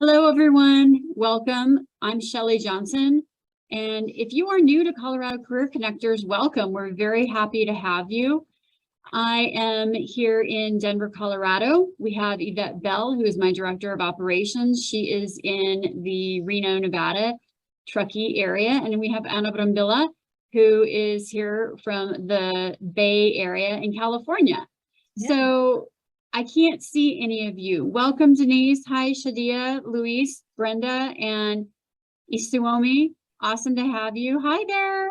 Hello, everyone. Welcome. I'm Shelley Johnson. And if you are new to Colorado Career Connectors, welcome. We're very happy to have you. I am here in Denver, Colorado. We have Yvette Bell, who is my Director of Operations. She is in the Reno, Nevada, Truckee area. And we have Anna Brambilla, who is here from the Bay Area in California. Yeah. So I can't see any of you. Welcome, Denise. Hi, Shadia, Luis, Brenda, and Isuomi. Awesome to have you. Hi there.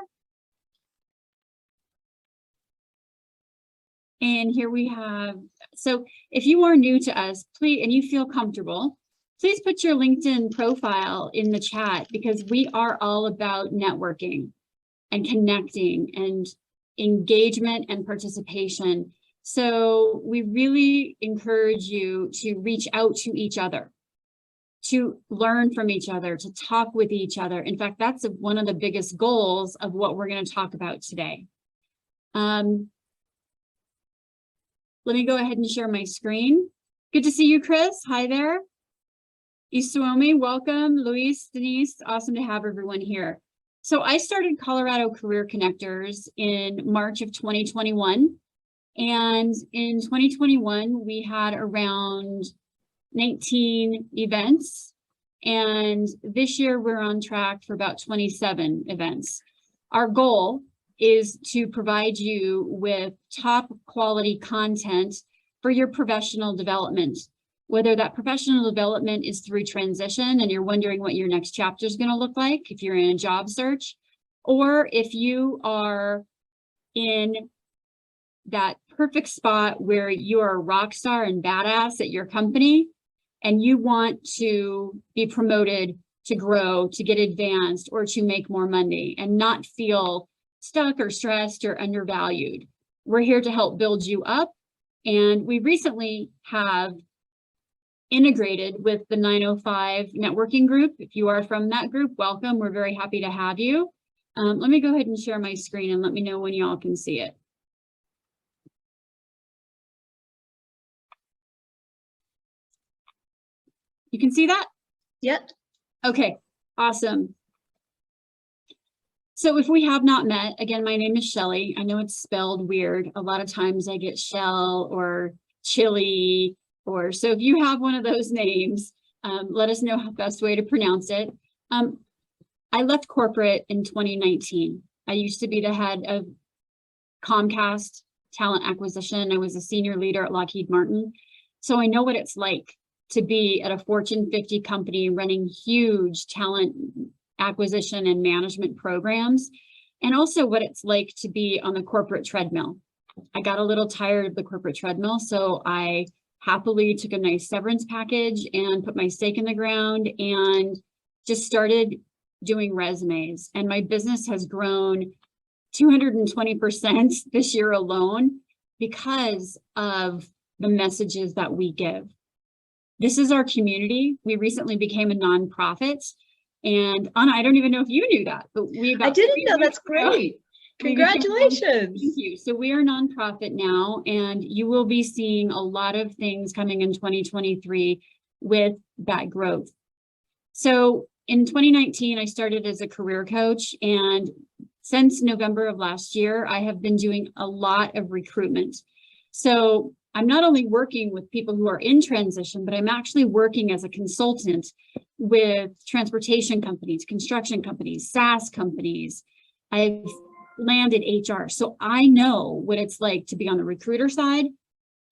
And here we have, so if you are new to us, please, and you feel comfortable, please put your LinkedIn profile in the chat, because we are all about networking and connecting and engagement and participation. So we really encourage you to reach out to each other, to learn from each other, to talk with each other. In fact, that's one of the biggest goals of what we're going to talk about today. Let me go ahead and share my screen. Good to see you, Chris. Hi there. Isuomi, welcome. Luis, Denise, awesome to have everyone here. So I started Colorado Career Connectors in March of 2021. And in 2021, we had around 19 events. And this year, we're on track for about 27 events. Our goal is to provide you with top quality content for your professional development, whether that professional development is through transition and you're wondering what your next chapter is going to look like if you're in a job search, or if you are in that perfect spot where you are a rock star and badass at your company and you want to be promoted, to grow, to get advanced, or to make more money and not feel stuck or stressed or undervalued. We're here to help build you up. And we recently have integrated with the 905 networking group. If you are from that group, welcome. We're very happy to have you. Let me go ahead and share my screen and let me know when you all can see it. You can see that? Yep. Okay, awesome. So if we have not met, again, my name is Shelley. I know it's spelled weird. A lot of times I get Shell or Chili, or so if you have one of those names, let us know how best way to pronounce it. I left corporate in 2019. I used to be the head of Comcast talent acquisition. I was a senior leader at Lockheed Martin. So I know what it's like to be at a Fortune 50 company running huge talent acquisition and management programs, and also what it's like to be on the corporate treadmill. I got a little tired of the corporate treadmill, so I happily took a nice severance package and put my stake in the ground and just started doing resumes. And my business has grown 220% this year alone because of the messages that we give. This is our community. We recently became a nonprofit. And Anna, I don't even know if you knew that, but I didn't know. That's great. Congratulations. Thank you. So we are a nonprofit now, and you will be seeing a lot of things coming in 2023 with that growth. So in 2019, I started as a career coach, and since November of last year, I have been doing a lot of recruitment. So I'm not only working with people who are in transition, but I'm actually working as a consultant with transportation companies, construction companies, SaaS companies. I've landed HR. So I know what it's like to be on the recruiter side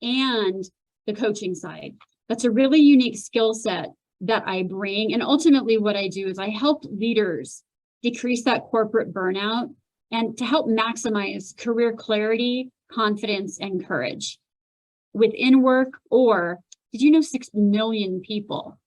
and the coaching side. That's a really unique skill set that I bring. And ultimately what I do is I help leaders decrease that corporate burnout and to help maximize career clarity, confidence, and courage within work. Or did you know 6 million people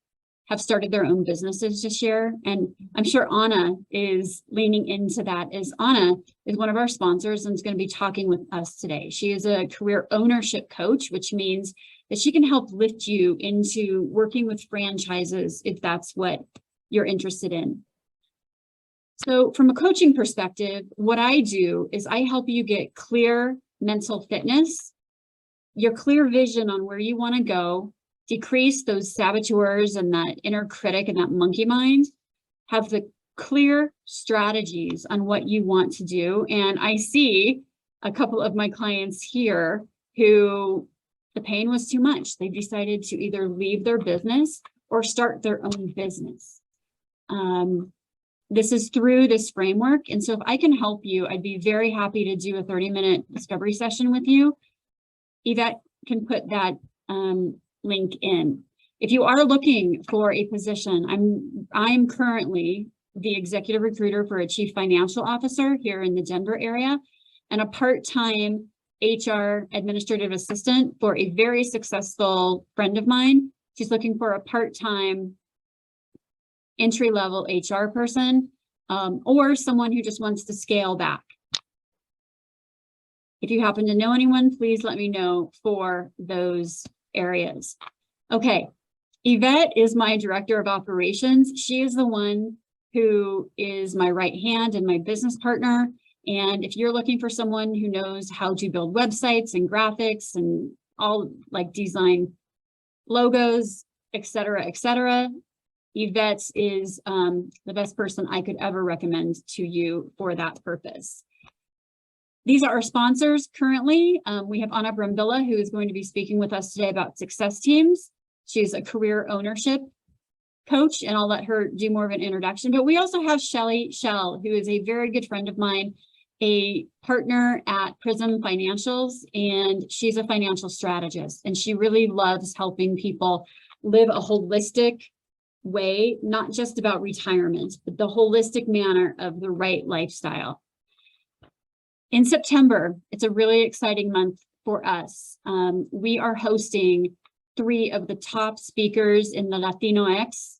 have started their own businesses this year? And I'm sure Anna is leaning into that, as Anna is one of our sponsors and is going to be talking with us today. She is a career ownership coach, which means that she can help lift you into working with franchises if that's what you're interested in. So from a coaching perspective, what I do is I help you get clear mental fitness, your clear vision on where you want to go, decrease those saboteurs and that inner critic and that monkey mind, have the clear strategies on what you want to do. And I see a couple of my clients here who the pain was too much. They decided to either leave their business or start their own business. This is through this framework. And so if I can help you, I'd be very happy to do a 30-minute discovery session with you. Yvette can put that link in. If you are looking for a position, I'm currently the executive recruiter for a chief financial officer here in the Denver area and a part-time HR administrative assistant for a very successful friend of mine. She's looking for a part-time entry-level HR person or someone who just wants to scale back. If you happen to know anyone, please let me know for those areas. Okay, Yvette is my director of operations. She is the one who is my right hand and my business partner. And if you're looking for someone who knows how to build websites and graphics and all like design logos, et cetera, Yvette is the best person I could ever recommend to you for that purpose. These are our sponsors currently. We have Anna Brambilla, who is going to be speaking with us today about success teams. She's a career ownership coach, and I'll let her do more of an introduction. But we also have Shelly Shell, who is a very good friend of mine, a partner at Prism Financials, and she's a financial strategist. And she really loves helping people live a holistic way, not just about retirement, but the holistic manner of the right lifestyle. In September, it's a really exciting month for us. We are hosting 3 of the top speakers in the Latinx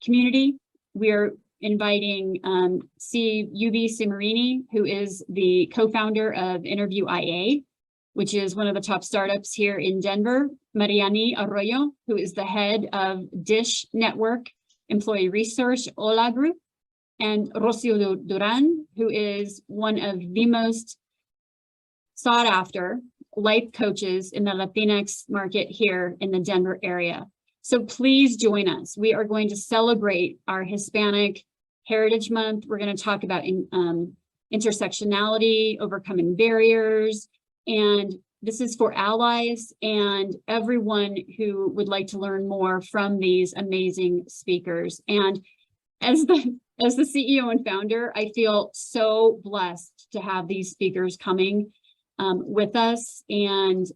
community. We are inviting UB Simarini, who is the co-founder of Interview IA, which is one of the top startups here in Denver, Mariani Arroyo, who is the head of Dish Network Employee Resource Hola Group, and Rocio Duran, who is one of the most sought after life coaches in the Latinx market here in the Denver area. So please join us. We are going to celebrate our Hispanic Heritage Month. We're going to talk about intersectionality, overcoming barriers, and this is for allies and everyone who would like to learn more from these amazing speakers. And as the CEO and founder, I feel so blessed to have these speakers coming with us, and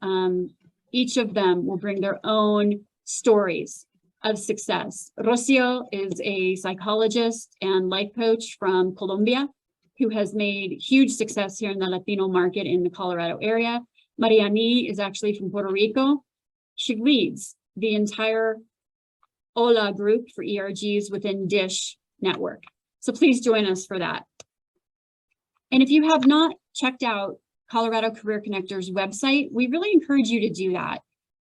each of them will bring their own stories of success. Rocio is a psychologist and life coach from Colombia who has made huge success here in the Latino market in the Colorado area. Mariani is actually from Puerto Rico. She leads the entire Hola group for ERGs within Dish Network. So please join us for that. And if you have not checked out Colorado Career Connector's website, we really encourage you to do that.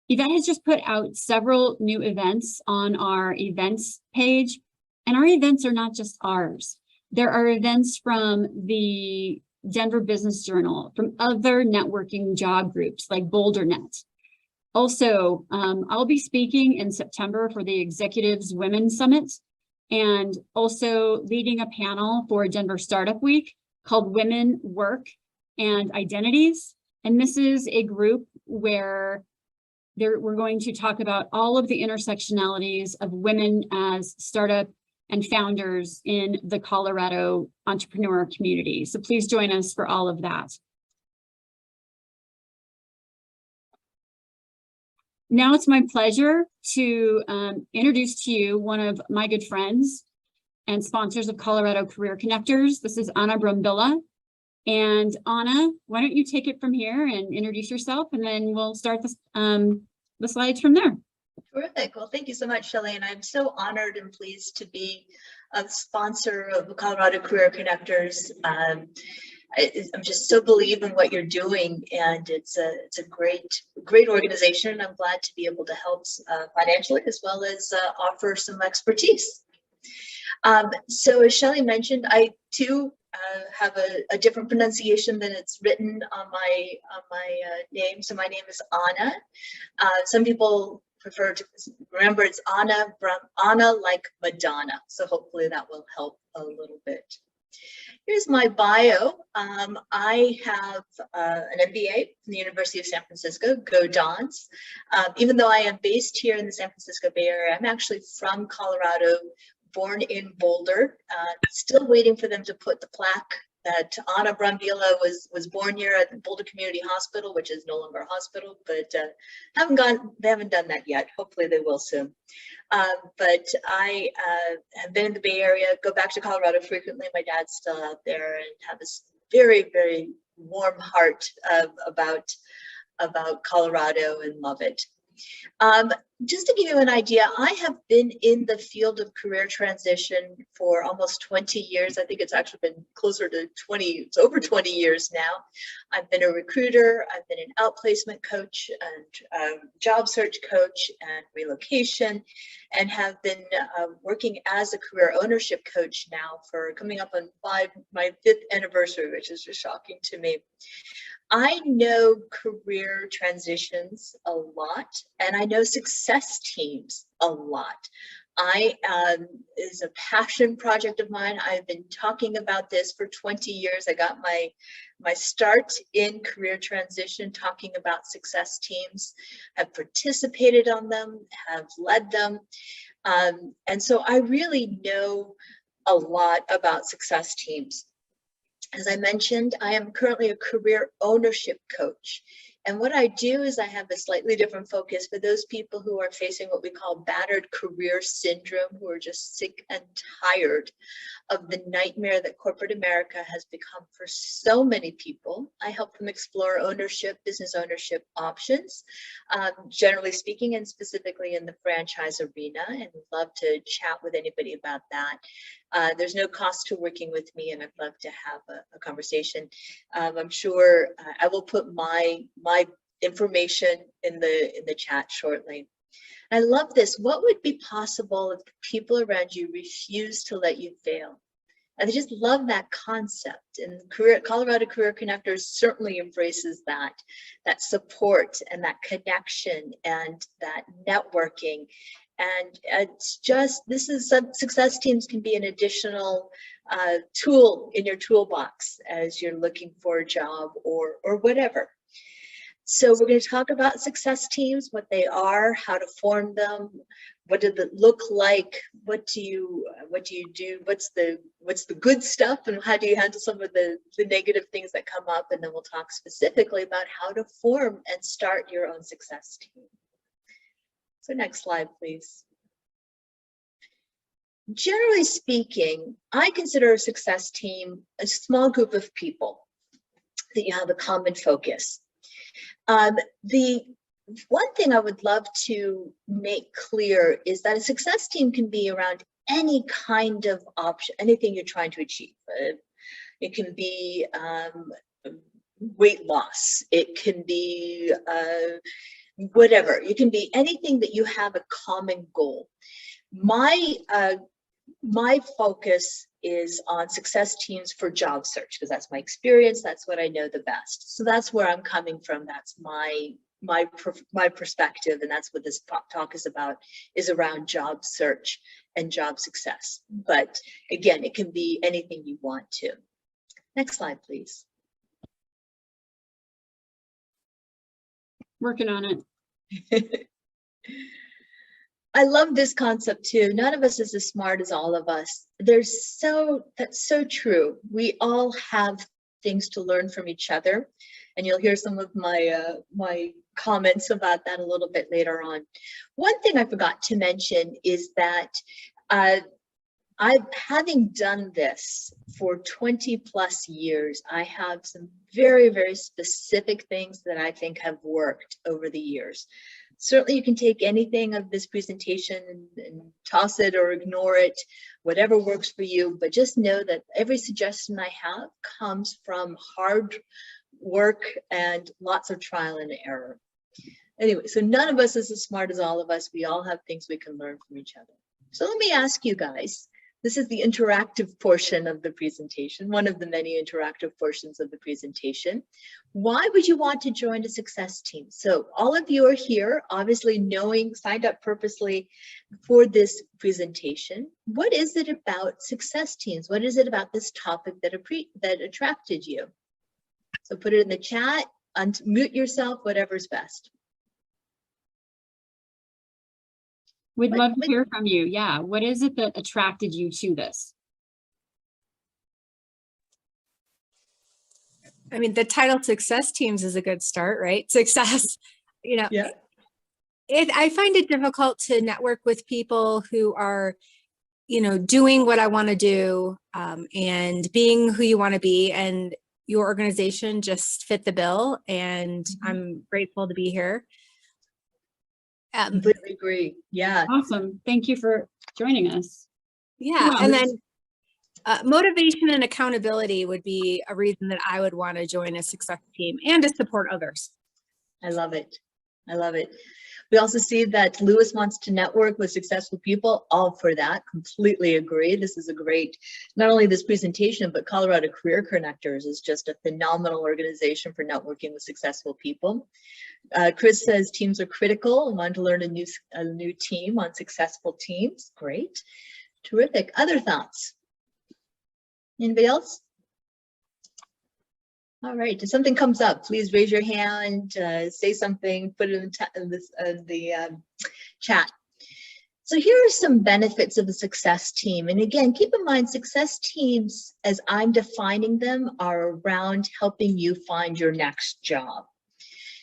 Yvette has just put out several new events on our events page, and our events are not just ours. There are events from the Denver Business Journal, from other networking job groups like BoulderNet. Also, I'll be speaking in September for the Executives Women Summit, and also leading a panel for Denver Startup Week called Women, Work, and Identities. And this is a group where we're going to talk about all of the intersectionalities of women as startup and founders in the Colorado entrepreneur community. So please join us for all of that. Now it's my pleasure to introduce to you one of my good friends and sponsors of Colorado Career Connectors. This is Anna Brambilla. And Anna, why don't you take it from here and introduce yourself, and then we'll start the slides from there. Terrific. Well, thank you so much, Shelly. And I'm so honored and pleased to be a sponsor of Colorado Career Connectors. I'm just so believe in what you're doing, and it's a great organization. I'm glad to be able to help financially as well as offer some expertise. So as Shelly mentioned, I too have a different pronunciation than it's written on my name. So my name is Anna. Some people prefer to remember it's Anna like Madonna. So hopefully that will help a little bit. Here's my bio. I have an MBA from the University of San Francisco, go Dons. Even though I am based here in the San Francisco Bay Area, I'm actually from Colorado, born in Boulder. Still waiting for them to put the plaque that Anna Brambilla was born here at the Boulder Community Hospital, which is no longer a hospital, but they haven't done that yet. Hopefully they will soon. But I have been in the Bay Area, go back to Colorado frequently. My dad's still out there, and have this very, very warm heart about Colorado and love it. Just to give you an idea, I have been in the field of career transition for almost 20 years. I think it's actually been closer to 20, it's over 20 years now. I've been a recruiter, I've been an outplacement coach and job search coach and relocation, and have been working as a career ownership coach now for coming up on my 5th anniversary, which is just shocking to me. I know career transitions a lot, and I know success teams a lot. Is a passion project of mine. I've been talking about this for 20 years. I got my start in career transition talking about success teams, have participated on them, have led them. And so I really know a lot about success teams. As I mentioned, I am currently a career ownership coach. And what I do is I have a slightly different focus for those people who are facing what we call battered career syndrome, who are just sick and tired of the nightmare that corporate America has become for so many people. I help them explore ownership, business ownership options, generally speaking, and specifically in the franchise arena, and would love to chat with anybody about that. There's no cost to working with me, and I'd love to have a conversation. I'm sure I will put my information in the chat shortly. I love this. What would be possible if the people around you refuse to let you fail? I just love that concept. And Colorado Career Connectors certainly embraces that support and that connection and that networking. And it's just, success teams can be an additional tool in your toolbox as you're looking for a job or whatever. So we're going to talk about success teams, what they are, how to form them, what does it look like, what do you do, what's the good stuff, and how do you handle some of the negative things that come up, and then we'll talk specifically about how to form and start your own success team. So next slide, please. Generally speaking, I consider a success team a small group of people that you have a common focus. The one thing I would love to make clear is that a success team can be around any kind of option, anything you're trying to achieve. It can be weight loss. It can be whatever. It can be anything that you have a common goal. My focus is on success teams for job search, because that's my experience. That's what I know the best. So that's where I'm coming from. That's my perspective, and that's what this talk is about, is around job search and job success. But again, it can be anything you want to. Next slide, please. Working on it. I love this concept too. None of us is as smart as all of us. That's so true. We all have things to learn from each other, and you'll hear some of my comments about that a little bit later on. One thing I forgot to mention is that having done this for 20 plus years, I have some very, very specific things that I think have worked over the years. Certainly you can take anything of this presentation and toss it or ignore it, whatever works for you, but just know that every suggestion I have comes from hard work and lots of trial and error. Anyway, so none of us is as smart as all of us. We all have things we can learn from each other. So let me ask you guys, This is the interactive portion of the presentation, one of the many interactive portions of the presentation. Why would you want to join a success team? So all of you are here, obviously signed up purposely for this presentation. What is it about success teams? What is it about this topic that attracted you? So put it in the chat, unmute yourself, whatever's best. We'd love to hear from you. Yeah. What is it that attracted you to this? I mean, the title success teams is a good start, right? Success, Yeah. I find it difficult to network with people who are, doing what I want to do, and being who you want to be, and your organization just fit the bill. And I'm grateful to be here. Completely agree. Yeah. Awesome. Thank you for joining us. Yeah. And then motivation and accountability would be a reason that I would want to join a success team and to support others. I love it. I love it. We also see that Lewis wants to network with successful people. All for that. Completely agree. This is a great, not only this presentation, but Colorado Career Connectors is just a phenomenal organization for networking with successful people. Chris says teams are critical. I want to learn a new team on successful teams. Great. Terrific. Other thoughts? Anybody else? All right, if something comes up, please raise your hand, say something, put it in the chat. So here are some benefits of a success team. And again, keep in mind, success teams, as I'm defining them, are around helping you find your next job.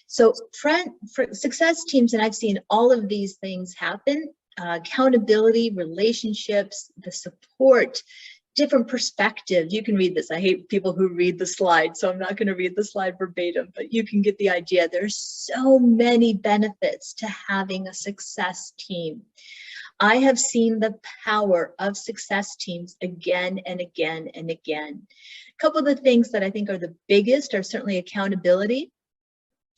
So for success teams, and I've seen all of these things happen, accountability, relationships, the support, different perspectives. You can read this. I hate people who read the slide, so I'm not going to read the slide verbatim, but you can get the idea. There's so many benefits to having a success team. I have seen the power of success teams again and again and again. A couple of the things that I think are the biggest are certainly accountability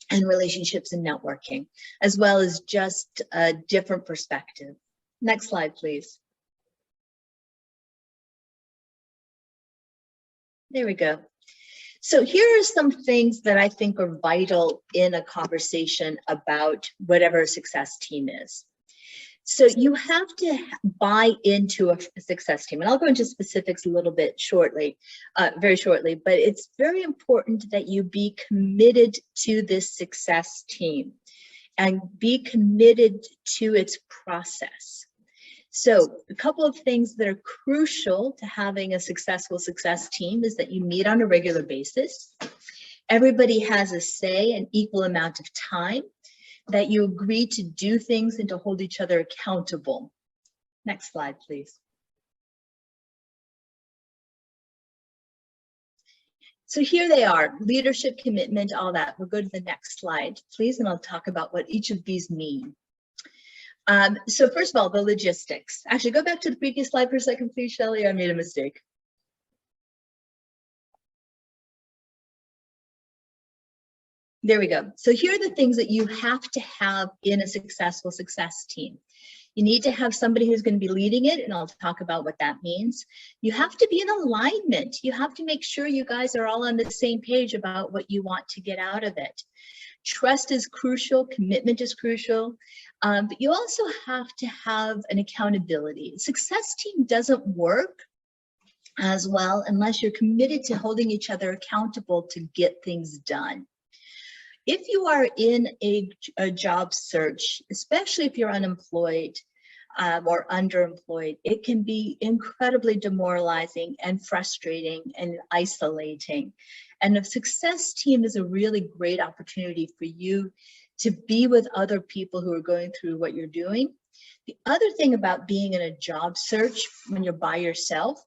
and relationships and networking, as well as just a different perspective. Next slide, please. There we go. So here are some things that I think are vital in a conversation about whatever a success team is. So you have to buy into a success team, and I'll go into specifics a little bit shortly, very shortly, but it's very important that you be committed to this success team and be committed to its process. So a couple of things that are crucial to having a successful success team is that you meet on a regular basis. Everybody has a say, an equal amount of time, that you agree to do things and to hold each other accountable. Next slide, please. So here they are, leadership, commitment, all that. We'll go to the next slide, please, and I'll talk about what each of these mean. So first of all, the logistics. Actually, go back to the previous slide for a second, please, Shelley. I made a mistake. There we go. So here are the things that you have to have in a successful success team. You need to have somebody who's going to be leading it, and I'll talk about what that means. You have to be in alignment. You have to make sure you guys are all on the same page about what you want to get out of it. Trust is crucial, commitment is crucial, but you also have to have an accountability. A success team doesn't work as well unless you're committed to holding each other accountable to get things done. If you are in a job search, especially if you're unemployed or underemployed, it can be incredibly demoralizing and frustrating and isolating. And a success team is a really great opportunity for you to be with other people who are going through what you're doing. The other thing about being in a job search when you're by yourself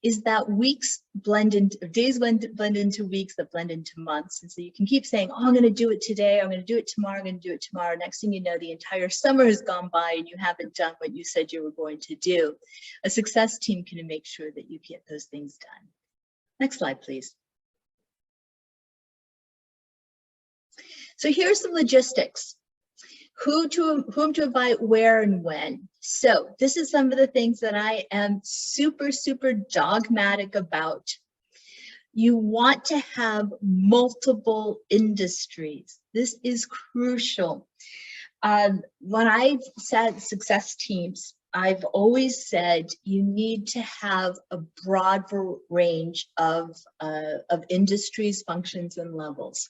is that weeks blend into days, blend into weeks that blend into months. And so you can keep saying, oh, I'm going to do it today, I'm going to do it tomorrow, I'm going to do it tomorrow. Next thing you know, the entire summer has gone by and you haven't done what you said you were going to do. A success team can make sure that you get those things done. Next slide, please. So here's some logistics. Whom to invite, where and when. So this is some of the things that I am super, super dogmatic about. You want to have multiple industries. This is crucial. When I've said success teams, I've always said you need to have a broad range of industries, functions, and levels.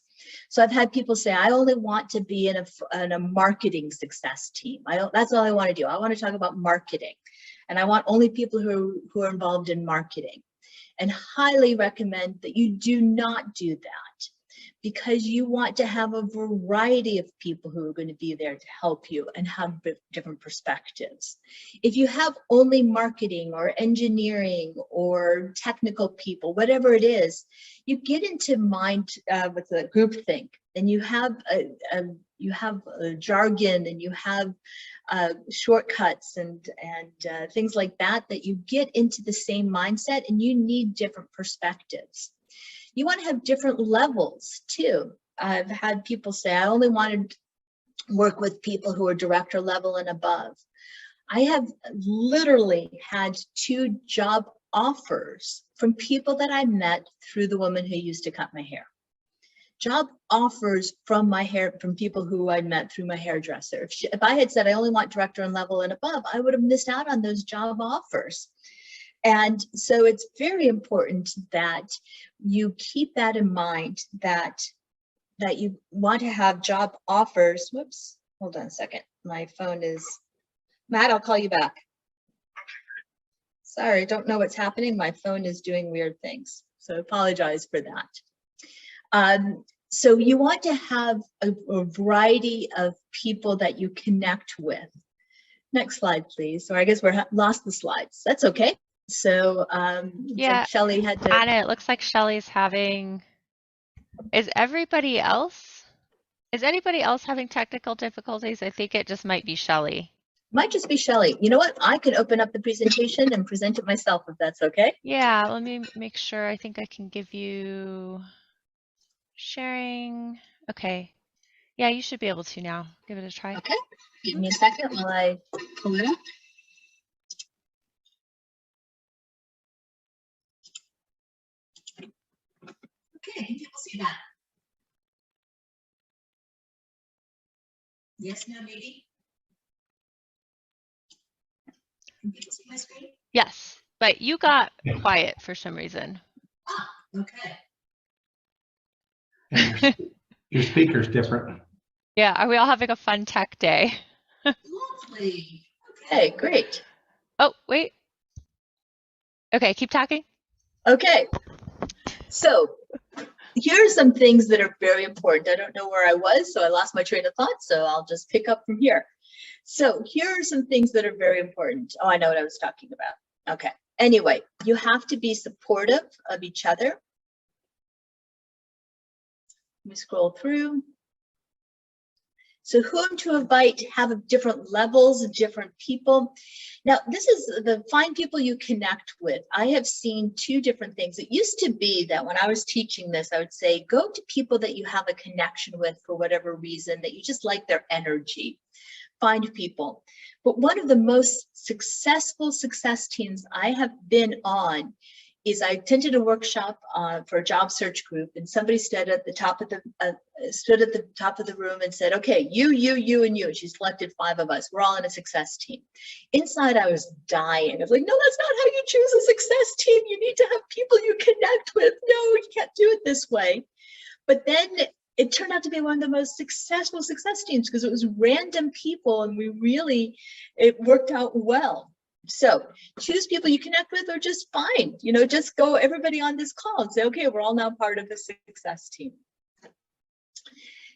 So I've had people say, I only want to be in a marketing success team. That's all I want to do. I want to talk about marketing. And I want only people who are involved in marketing. And highly recommend that you do not do that, because you want to have a variety of people who are going to be there to help you and have different perspectives. If you have only marketing or engineering or technical people, whatever it is, you get into mind with the groupthink, and you have a jargon, and you have shortcuts and things like that you get into the same mindset, and you need different perspectives. You want to have different levels too. I've had people say, I only want to work with people who are director level and above. I have literally had 2 job offers from people that I met through the woman who used to cut my hair. Job offers from people who I met through my hairdresser. If I had said I only want director and level and above, I would have missed out on those job offers. And so it's very important that you keep that in mind, that you want to have job offers. Whoops, hold on a second. My phone is, Matt, I'll call you back. Sorry, I don't know what's happening. My phone is doing weird things. So I apologize for that. So you want to have a variety of people that you connect with. Next slide, please. Or I guess we're lost the slides. That's okay. So yeah, Shelley had to. Anna, it looks like Shelley's having. Is anybody else having technical difficulties? I think it just might be Shelley. Might just be Shelley. You know what? I can open up the presentation and present it myself if that's okay. Yeah, let me make sure. I think I can give you sharing. Okay. Yeah, you should be able to now. Give it a try. Okay. Give me a second while I pull it up. Okay, can people see that? Yes, no, maybe? Can people see my screen? Yes, but you got quiet for some reason. Ah, okay. And your speaker's different. Yeah, are we all having a fun tech day? Lovely. Okay, great. Oh, wait. Okay, keep talking. Okay. So here are some things that are very important. I don't know where I was, so I lost my train of thought, so I'll just pick up from here. So here are some things that are very important. Oh, I know what I was talking about. Okay. Anyway, you have to be supportive of each other. Let me scroll through. So whom to invite, have different levels of different people. Now, this is the find people you connect with. I have seen 2 different things. It used to be that when I was teaching this, I would say, go to people that you have a connection with for whatever reason, that you just like their energy. Find people. But one of the most successful success teams I have been on is I attended a workshop for a job search group, and somebody stood at the top of the room and said, okay, you, and you. And she selected 5 of us. We're all in a success team. Inside, I was dying. I was like, no, that's not how you choose a success team. You need to have people you connect with. No, you can't do it this way. But then it turned out to be one of the most successful success teams because it was random people, and it worked out well. So choose people you connect with, or just find, just go everybody on this call and say, okay, we're all now part of a success team.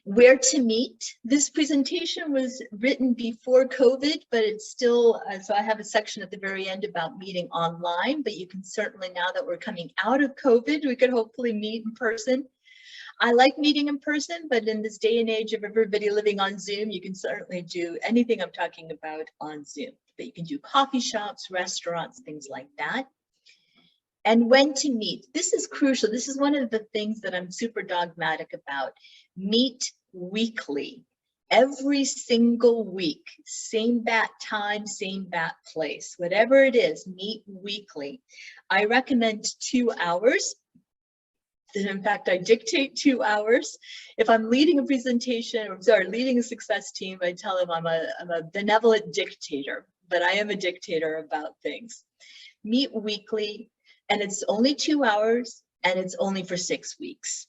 Where to meet. This presentation was written before COVID, but it's still, so I have a section at the very end about meeting online, but you can certainly, now that we're coming out of COVID, we could hopefully meet in person. I like meeting in person, but in this day and age of everybody living on Zoom, you can certainly do anything I'm talking about on Zoom. But you can do coffee shops, restaurants, things like that. And when to meet. This is crucial. This is one of the things that I'm super dogmatic about. Meet weekly. every single week, same bat time, same bat place, whatever it is, meet weekly. I recommend 2 hours. In fact, I dictate 2 hours. If I'm leading a presentation, or sorry, leading a success team, I tell them I'm a benevolent dictator, but I am a dictator about things. Meet weekly, and it's only 2 hours, and it's only for 6 weeks.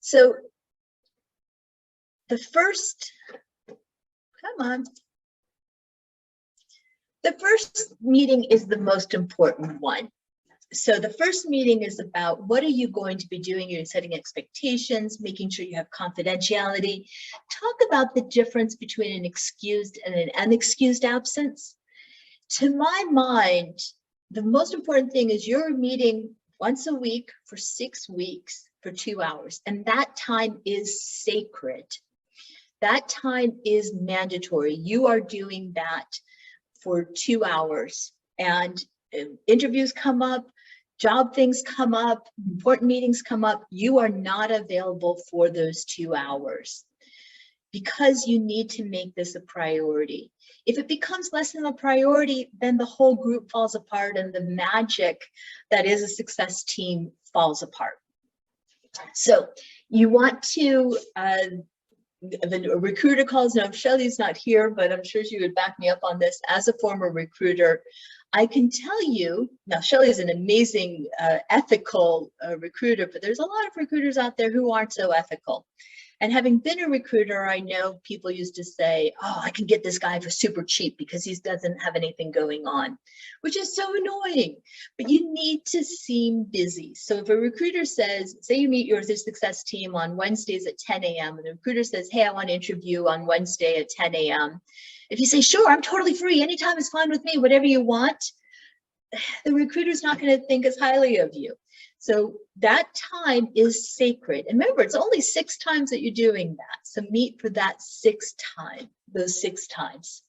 So the first, come on. The first meeting is the most important one. So the first meeting is about what are you going to be doing? You're setting expectations, making sure you have confidentiality. Talk about the difference between an excused and an unexcused absence. To my mind, the most important thing is you're meeting once a week for 6 weeks for 2 hours, and that time is sacred. That time is mandatory. You are doing that for 2 hours, and interviews come up, job things come up, important meetings come up. You are not available for those 2 hours because you need to make this a priority. If it becomes less than a priority, then the whole group falls apart and the magic that is a success team falls apart. So you want to, the recruiter calls, now Shelley's not here, but I'm sure she would back me up on this. As a former recruiter, I can tell you, now Shelley is an amazing ethical recruiter, but there's a lot of recruiters out there who aren't so ethical. And having been a recruiter, I know people used to say, oh, I can get this guy for super cheap because he doesn't have anything going on, which is so annoying. But you need to seem busy. So if a recruiter says, say you meet your success team on Wednesdays at 10 a.m. and the recruiter says, hey, I want to interview on Wednesday at 10 a.m. If you say, sure, I'm totally free. Anytime is fine with me, whatever you want, the recruiter's not going to think as highly of you. So that time is sacred. And remember, it's only 6 times that you're doing that. So meet for that 6th time, those 6 times,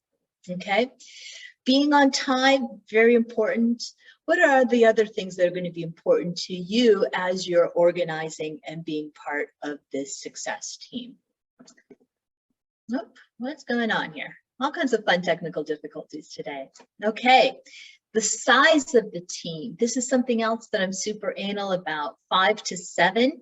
okay? Being on time, very important. What are the other things that are going to be important to you as you're organizing and being part of this success team? Nope, what's going on here? All kinds of fun technical difficulties today. Okay. The size of the team. This is something else that I'm super anal about. 5 to 7.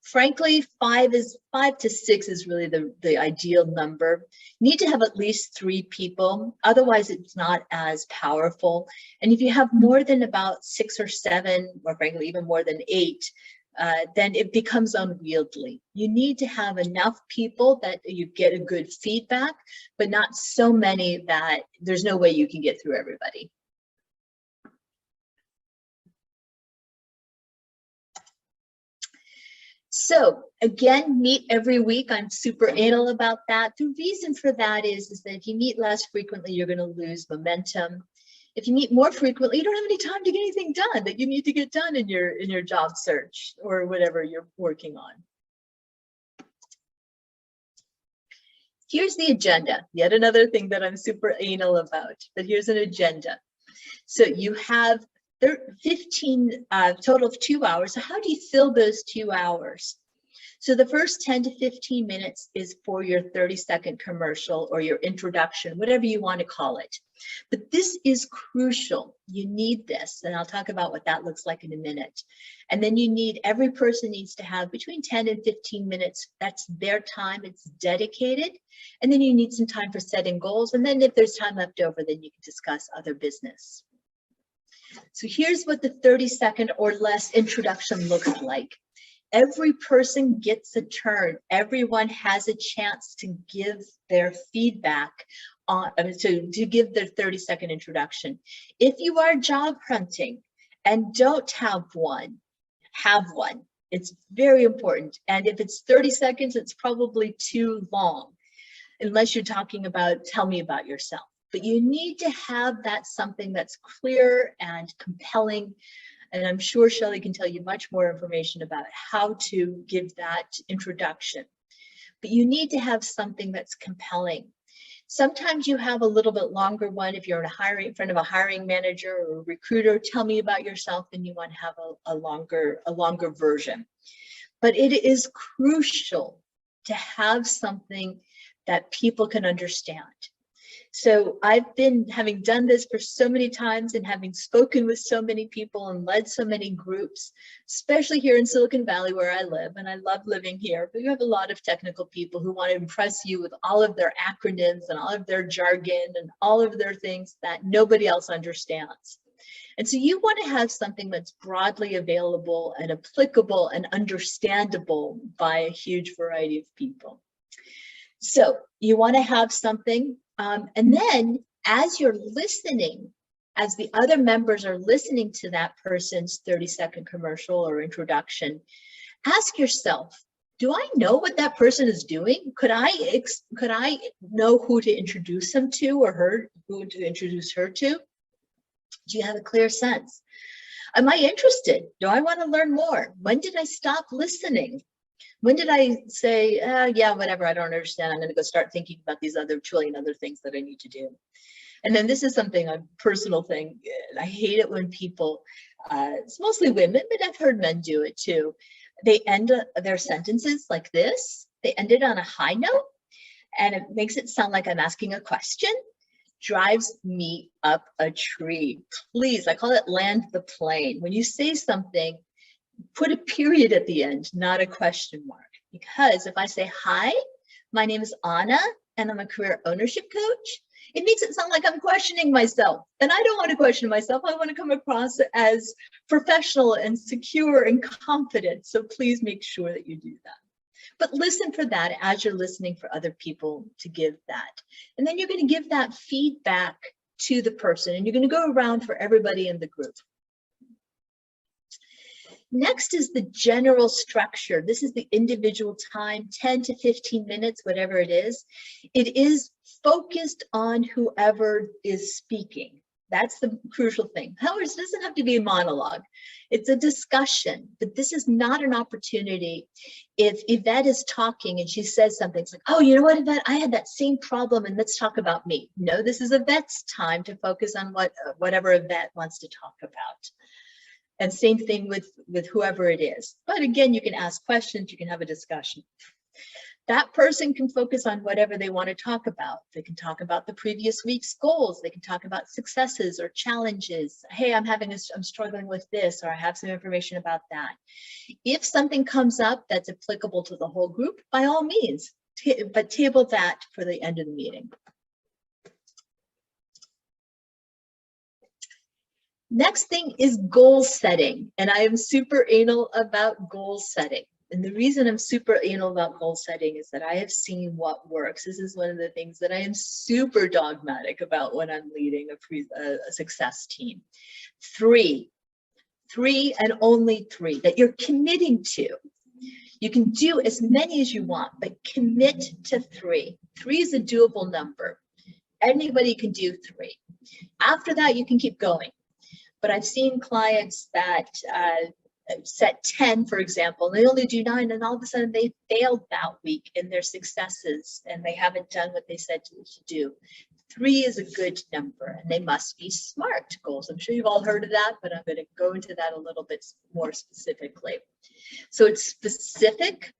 Frankly, 5 to 6 is really the ideal number. You need to have at least 3 people. Otherwise, it's not as powerful. And if you have more than about 6 or 7, or frankly, even more than 8, then it becomes unwieldy. You need to have enough people that you get a good feedback, but not so many that there's no way you can get through everybody. So again, meet every week. I'm super anal about that. The reason for that is that if you meet less frequently, you're going to lose momentum. If you meet more frequently, you don't have any time to get anything done that you need to get done in your job search or whatever you're working on. Here's the agenda. Yet another thing that I'm super anal about, but here's an agenda. So you have 15 total of 2 hours. So how do you fill those 2 hours? So the first 10 to 15 minutes is for your 30-second commercial or your introduction, whatever you want to call it. But this is crucial. You need this, and I'll talk about what that looks like in a minute. And then you need, every person needs to have between 10 and 15 minutes. That's their time. It's dedicated. And then you need some time for setting goals. And then if there's time left over, then you can discuss other business. So here's what the 30-second or less introduction looks like. Every person gets a turn. Everyone has a chance to give their feedback on, to give their 30-second introduction. If you are job hunting and don't have one, have one. It's very important. And if it's 30 seconds, it's probably too long, unless you're talking about, tell me about yourself. But you need to have that something that's clear and compelling. And I'm sure Shelley can tell you much more information about how to give that introduction. But you need to have something that's compelling. Sometimes you have a little bit longer one if you're in front of a hiring manager or a recruiter, tell me about yourself, and you want to have a longer version. but it is crucial to have something that people can understand. So I've been having done this for so many times and having spoken with so many people and led so many groups, especially here in Silicon Valley where I live, and I love living here, but you have a lot of technical people who want to impress you with all of their acronyms and all of their jargon and all of their things that nobody else understands. And so you want to have something that's broadly available and applicable and understandable by a huge variety of people. So you want to have something, and then as you're listening, as the other members are listening to that person's 30-second commercial or introduction, ask yourself, do I know what that person is doing? Could I know who to introduce him to, or who to introduce her to? Do you have a clear sense? Am I interested? Do I want to learn more? When did I stop listening? When did I say, yeah, whatever, I don't understand. I'm going to go start thinking about these other trillion other things that I need to do. And then this is something, a personal thing. I hate it when people, it's mostly women, but I've heard men do it too. They end their sentences like this. They end it on a high note, and it makes it sound like I'm asking a question. Drives me up a tree. Please, I call it land the plane. When you say something, put a period at the end, not a question mark. Because if I say, hi, my name is Anna, and I'm a career ownership coach, it makes it sound like I'm questioning myself. And I don't want to question myself. I want to come across as professional and secure and confident. So please make sure that you do that. But listen for that as you're listening for other people to give that. And then you're going to give that feedback to the person, and you're going to go around for everybody in the group. Next is the general structure. This is the individual time, 10 to 15 minutes, whatever it is. It is focused on whoever is speaking. That's the crucial thing. However, it doesn't have to be a monologue. It's a discussion, but this is not an opportunity. If Yvette is talking and she says something, it's like, oh, you know what, Yvette, I had that same problem and let's talk about me. No, this is Yvette's time to focus on whatever Yvette wants to talk about. And same thing with whoever it is. But again, you can ask questions, you can have a discussion. That person can focus on whatever they want to talk about. They can talk about the previous week's goals. They can talk about successes or challenges. Hey, I'm struggling with this, or I have some information about that. If something comes up that's applicable to the whole group, by all means, but table that for the end of the meeting. Next thing is goal setting, and I am super anal about goal setting. And the reason I'm super anal about goal setting is that I have seen what works. This is one of the things that I am super dogmatic about when I'm leading a success team. Three and only three that you're committing to. You can do as many as you want, but commit to three. Three is a doable number. Anybody can do three. After that, you can keep going. But I've seen clients that set 10, for example, and they only do 9, and all of a sudden they failed that week in their successes and they haven't done what they said to do. 3 is a good number, and they must be SMART goals. I'm sure you've all heard of that, but I'm going to go into that a little bit more specifically. So it's specific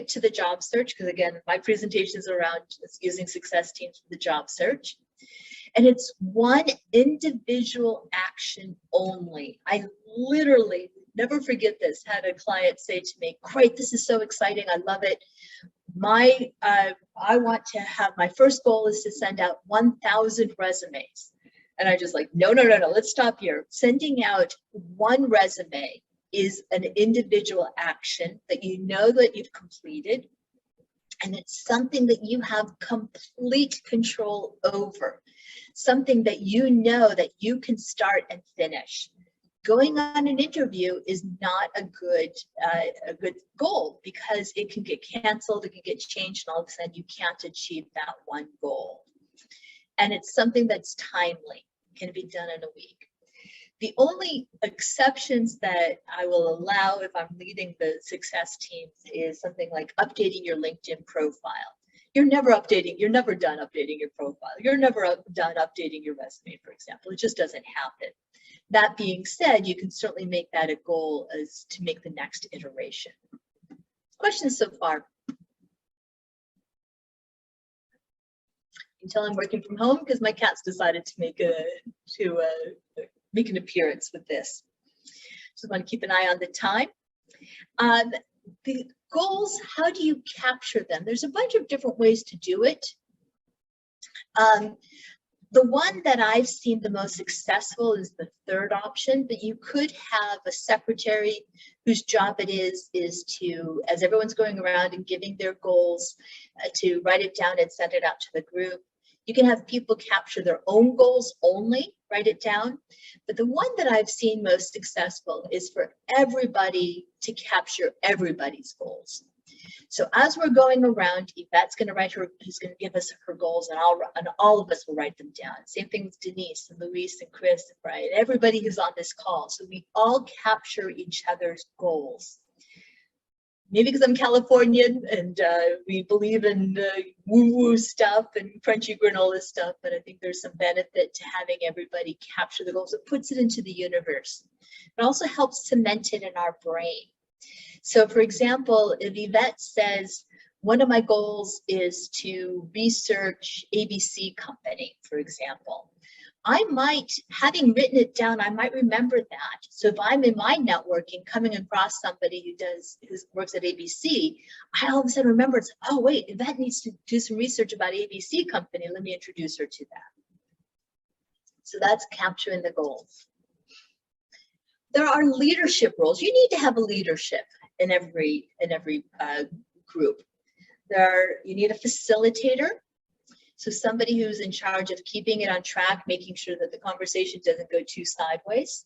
to the job search, because again, my presentation is around using success teams for the job search. And it's one individual action only. I literally never forget this. Had a client say to me, great, this is so exciting. I love it. I want to have, my first goal is to send out 1,000 resumes. And I just like, no, let's stop here. Sending out one resume is an individual action that you know that you've completed. And it's something that you have complete control over. Something that you know that you can start and finish. Going on an interview is not a good goal, because it can get canceled, it can get changed, and all of a sudden you can't achieve that one goal. And it's something that's timely, can be done in a week. The only exceptions that I will allow if I'm leading the success teams is something like updating your LinkedIn profile. You're never done updating your profile. You're never done updating your resume, for example. It just doesn't happen. That being said, you can certainly make that a goal as to make the next iteration. Questions so far? You can tell I'm working from home because my cat's decided to make an appearance with this. So I want to keep an eye on the time. The goals, how do you capture them? There's a bunch of different ways to do it. The one that I've seen the most successful is the third option, but you could have a secretary whose job it is to, as everyone's going around and giving their goals, to write it down and send it out to the group. You can have people capture their own goals only, write it down. But the one that I've seen most successful is for everybody to capture everybody's goals. So as we're going around, Yvette's going to write who's going to give us her goals, and all of us will write them down. Same thing with Denise and Luis and Chris and Brian, everybody who's on this call. So we all capture each other's goals. Maybe because I'm Californian and we believe in woo-woo stuff and crunchy granola stuff, but I think there's some benefit to having everybody capture the goals. It puts it into the universe. It also helps cement it in our brain. So for example, if Yvette says, one of my goals is to research ABC company, for example, I might, having written it down, I might remember that. So if I'm in my networking, coming across somebody who works at ABC, I all of a sudden remember, it's, oh wait, Yvette needs to do some research about ABC company. Let me introduce her to that. So that's capturing the goals. There are leadership roles. You need to have a leadership in every group. You need a facilitator. So somebody who's in charge of keeping it on track, making sure that the conversation doesn't go too sideways.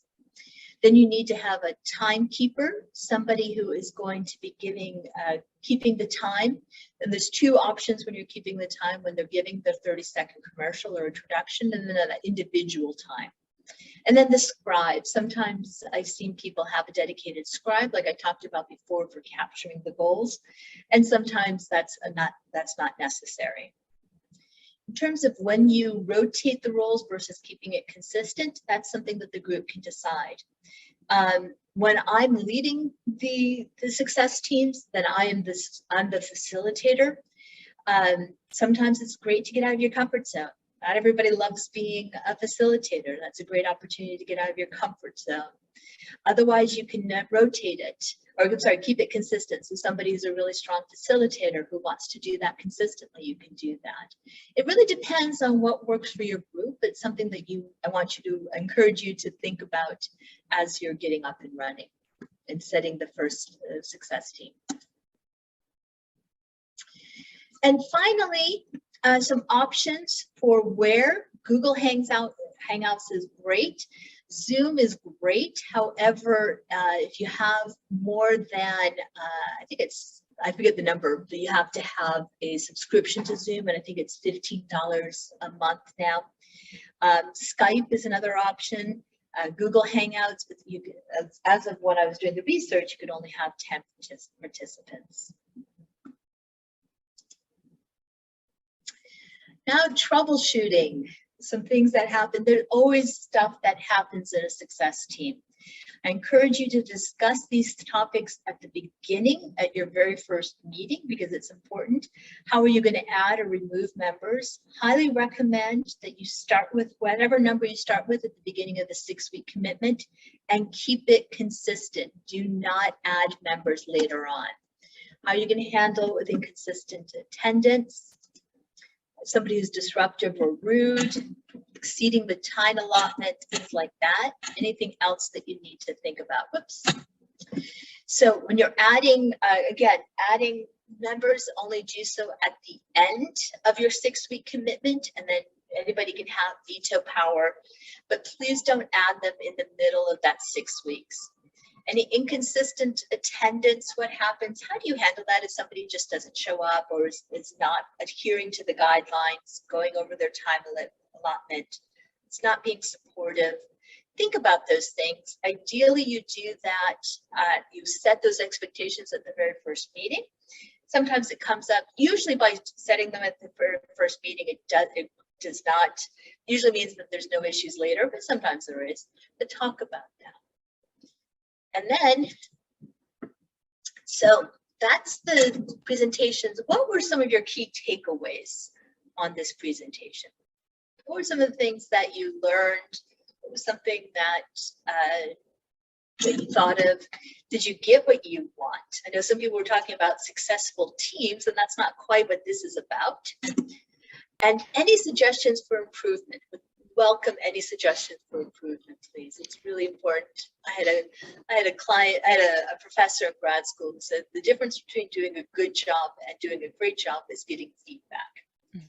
Then you need to have a timekeeper, somebody who is going to be keeping the time. And there's two options when you're keeping the time, when they're giving the 30-second commercial or introduction, and then an individual time. And then the scribe. Sometimes I've seen people have a dedicated scribe, like I talked about before, for capturing the goals. And sometimes that's not necessary. In terms of when you rotate the roles versus keeping it consistent, that's something that the group can decide. When I'm leading the success teams, then I'm the facilitator. Sometimes it's great to get out of your comfort zone. Not everybody loves being a facilitator. That's a great opportunity to get out of your comfort zone. Otherwise, you can rotate it, or I'm sorry, keep it consistent. So somebody who's a really strong facilitator who wants to do that consistently, you can do that. It really depends on what works for your group. It's something that I encourage you to think about as you're getting up and running and setting the first success team. And finally, some options for where. Google Hangouts is great. Zoom is great. However, if you have more than, I forget the number, but you have to have a subscription to Zoom, and I think it's $15 a month now. Skype is another option. Google Hangouts, but as of when I was doing the research, you could only have 10 participants. Now, troubleshooting, some things that happen. There's always stuff that happens in a success team. I encourage you to discuss these topics at the beginning, at your very first meeting, because it's important. How are you going to add or remove members? Highly recommend that you start with whatever number you start with at the beginning of the 6-week commitment and keep it consistent. Do not add members later on. How are you going to handle with inconsistent attendance? Somebody who's disruptive or rude, exceeding the time allotment, things like that. Anything else that you need to think about? Whoops. So when you're adding, again, adding members, only do so at the end of your 6-week commitment, and then anybody can have veto power, but please don't add them in the middle of that 6 weeks. Any inconsistent attendance, what happens? How do you handle that if somebody just doesn't show up or is not adhering to the guidelines, going over their time allotment? It's not being supportive. Think about those things. Ideally, you do that. You set those expectations at the very first meeting. sometimes it comes up, usually by setting them at the first meeting, it does not, usually means that there's no issues later, but sometimes there is, but talk about that. And then, so that's the presentations. What were some of your key takeaways on this presentation? What were some of the things that you learned? What was something that you thought of? Did you get what you want? I know some people were talking about successful teams, and that's not quite what this is about. And any suggestions for improvement? Welcome any suggestions for improvement, please. It's really important. I had a professor in grad school who said the difference between doing a good job and doing a great job is getting feedback.